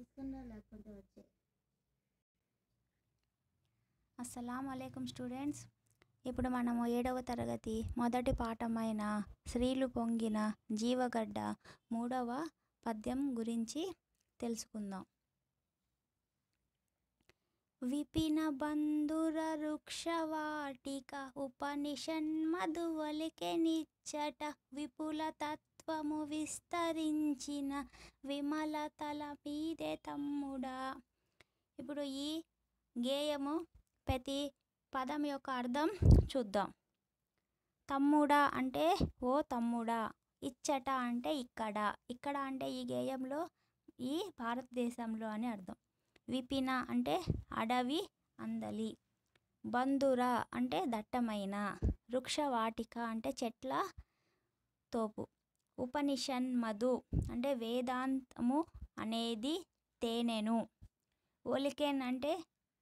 తీసుకున్నా లేకపోతే వచ్చే. అస్సలాము అలైకుం స్టూడెంట్స్. ఇప్పుడు మనము 7వ తరగతి మొదటి పాఠమైన శ్రీలు పొంగిన జీవగడ్డ 3వ పద్యం గురించి తెలుసుకుందాం. విపిన బంధుర వృక్షవాటిక ఉపనిషన్మధువలికె నిచ్చట విపుల తత్వము విస్తరించిన విమల తల మీదే తమ్ముడా. ఇప్పుడు ఈ గేయము ప్రతి పదం యొక్క అర్థం చూద్దాం. తమ్ముడా అంటే ఓ తమ్ముడా, ఇచ్చట అంటే ఇక్కడ, ఇక్కడ అంటే ఈ గేయంలో ఈ భారతదేశంలో అని అర్థం. విపిన అంటే అడవి అందలి, బంధుర అంటే దట్టమైన, వృక్షవాటిక అంటే చెట్ల తోపు, ఉపనిషన్ మధు అంటే వేదాంతము అనేది తేనెను, ఒలికెన్ అంటే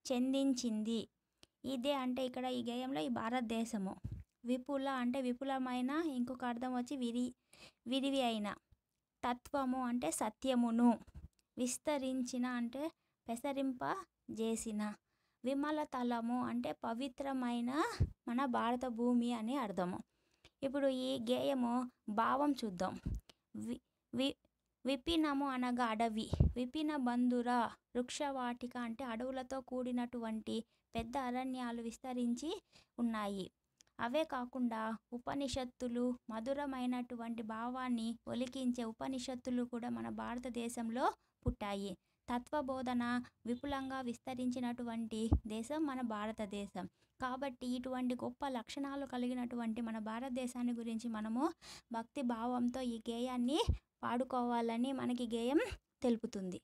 చెందించింది, ఇదే అంటే ఇక్కడ ఈ గేయంలో ఈ భారతదేశము, విపుల అంటే విపులమైన, ఇంకొక అర్థం వచ్చి విరివి అయిన, తత్వము అంటే సత్యమును, విస్తరించిన అంటే పెసరింపజేసిన, విమల తలము అంటే పవిత్రమైన మన భారత భూమి అని అర్థము. ఇప్పుడు ఈ గేయము భావం చూద్దాం. విపినము అనగా అడవి, విపిన బంధుర వృక్షవాటిక అంటే అడవులతో కూడినటువంటి పెద్ద అరణ్యాలు విస్తరించి ఉన్నాయి. అవే కాకుండా ఉపనిషత్తులు, మధురమైనటువంటి భావాన్ని ఒలికించే ఉపనిషత్తులు కూడా మన భారతదేశంలో పుట్టాయి. తత్వబోధన విపులంగా విస్తరించినటువంటి దేశం మన భారతదేశం. కాబట్టి ఇటువంటి గొప్ప లక్షణాలు కలిగినటువంటి మన భారతదేశాన్ని గురించి మనము భక్తి భావంతో ఈ గేయాన్ని పాడుకోవాలని మనకి గేయం తెలుపుతుంది.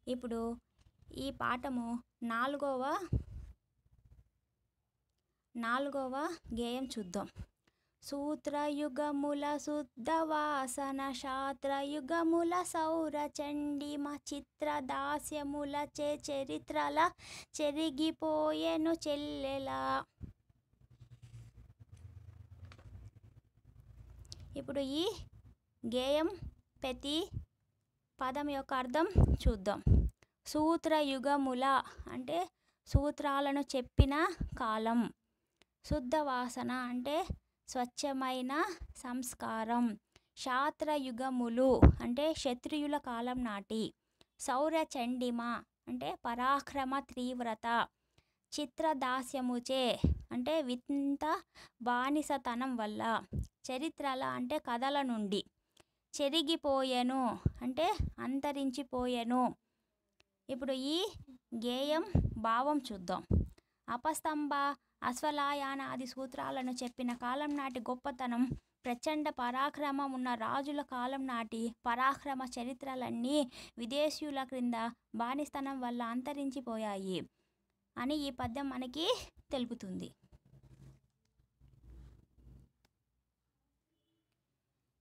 ఇప్పుడు ఈ పాఠము నాలుగవ గేయం చూద్దాం. సూత్రయుగముల శుద్ధవాసన శాస్త్రయుగముల సౌర చండిమ చిత్రదాస్యముల చరిత్రల చెరిగిపోయెను చెల్లెలా. ఇప్పుడు ఈ గేయం ప్రతి పదం యొక్క అర్థం చూద్దాం. సూత్రయుగముల అంటే సూత్రాలను చెప్పిన కాలం, శుద్ధవాసన అంటే స్వచ్ఛమైన సంస్కారం, శాస్త్రయుగములు అంటే క్షత్రియుల కాలం నాటి, సౌర చండిమ అంటే పరాక్రమ తీవ్రత, చిత్రదాస్యముచే అంటే వింత బానిసతనం వల్ల, చరిత్రల అంటే కథల నుండి, చెరిగిపోయెను అంటే అంతరించిపోయెను. ఇప్పుడు ఈ గేయం భావం చూద్దాం. అపస్తంభ అశ్వలాయన ఆది సూత్రాలను చెప్పిన కాలం నాటి గొప్పతనం, ప్రచండ పరాక్రమం ఉన్న రాజుల కాలం నాటి పరాక్రమ చరిత్రలన్నీ విదేశీయుల క్రింద బానిస్తనం వల్ల అంతరించిపోయాయి అని ఈ పద్యం మనకి తెలుపుతుంది.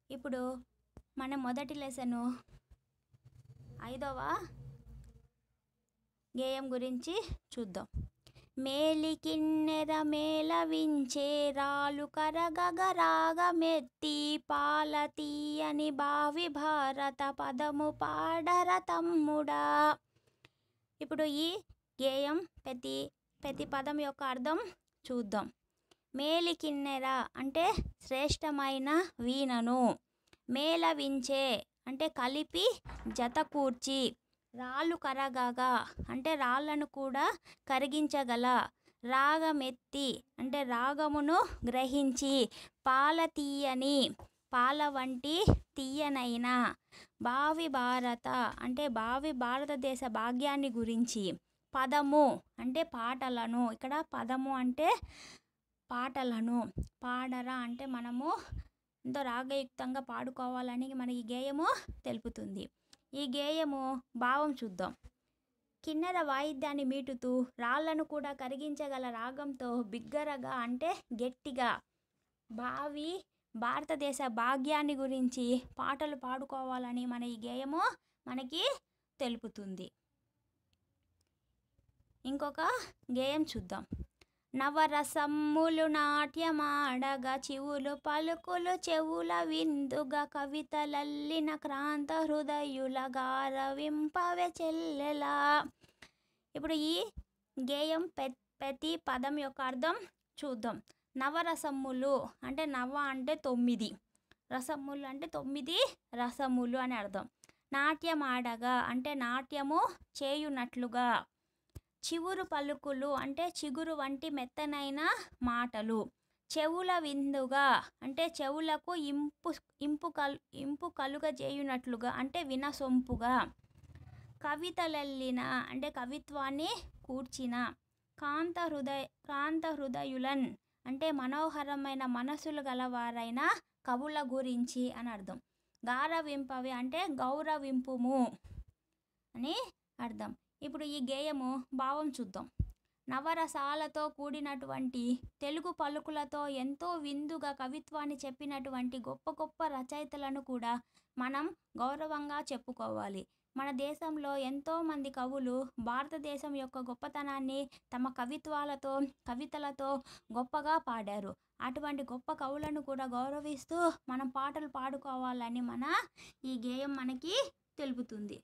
ఇప్పుడు మన మొదటి లెసను 5వ గేయం గురించి చూద్దాం. మేలికిన్నెర మేళవించే రాలు కరగగరాగమెత్తి పాల తీయని భావి భారత పదము పాడర తమ్ముడా. ఇప్పుడు ఈ గేయం ప్రతి పదం యొక్క అర్థం చూద్దాం. మేలికిన్నెర అంటే శ్రేష్టమైన వీణను, మేళవించే అంటే కలిపి జతకూర్చి, రాళ్ళు కరగగా అంటే రాళ్లను కూడా కరిగించగల, రాగమెత్తి అంటే రాగమును గ్రహించి, పాల తీయని పాల వంటి తీయనైన, భావి భారత అంటే భావి భారతదేశ భాగ్యాన్ని గురించి, పదము అంటే పాటలను, ఇక్కడ పదము అంటే పాటలను, పాడరా అంటే మనము ఎంతో రాగయుక్తంగా పాడుకోవాలని మనకి గేయము తెలుపుతుంది. ఈ గేయము భావం చూద్దాం. కిన్నెర వాయిద్యాన్ని మీటుతూ రాళ్లను కూడా కరిగించగల రాగంతో బిగ్గరగా అంటే గట్టిగా భావి భారతదేశ భాగ్యాన్ని గురించి పాటలు పాడుకోవాలని మన ఈ గేయము మనకి తెలుపుతుంది. ఇంకొక గేయం చూద్దాం. నవరసమ్ములు నాట్యమాడగా చివులు పలుకులు చెవుల విందుగా కవితలల్లిన క్రాంత హృదయుల గారవింపవే చెల్లెలా. ఇప్పుడు ఈ గేయం ప్రతి పదం యొక్క అర్థం చూద్దాం. నవరసమ్ములు అంటే నవ అంటే 9, రసములు అంటే 9 రసములు అని అర్థం. నాట్యమాడగా అంటే నాట్యము చేయునట్లుగా. చివురు పలుకులు అంటే చిగురు వంటి మెత్తనైన మాటలు. చెవుల విందుగా అంటే చెవులకు ఇంపు కలుగజేయునట్లుగా అంటే వినసొంపుగా. కవితలల్లిన అంటే కవిత్వాన్ని కూర్చిన. కాంత హృదయులన్ అంటే మనోహరమైన మనసులు గలవారైన కవుల గురించి అని అర్థం. గారవింపవి అంటే గౌరవింపుము అని అర్థం. ఇప్పుడు ఈ గేయము భావం చూద్దాం. నవరసాలతో కూడినటువంటి తెలుగు పలుకులతో ఎంతో విందుగా కవిత్వాన్ని చెప్పినటువంటి గొప్ప గొప్ప రచయితలను కూడా మనం గౌరవంగా చెప్పుకోవాలి. మన దేశంలో ఎంతోమంది కవులు భారతదేశం యొక్క గొప్పతనాన్ని తమ కవితలతో గొప్పగా పాడారు. అటువంటి గొప్ప కవులను కూడా గౌరవిస్తూ మనం పాటలు పాడుకోవాలని ఈ గేయం మనకి తెలుపుతుంది.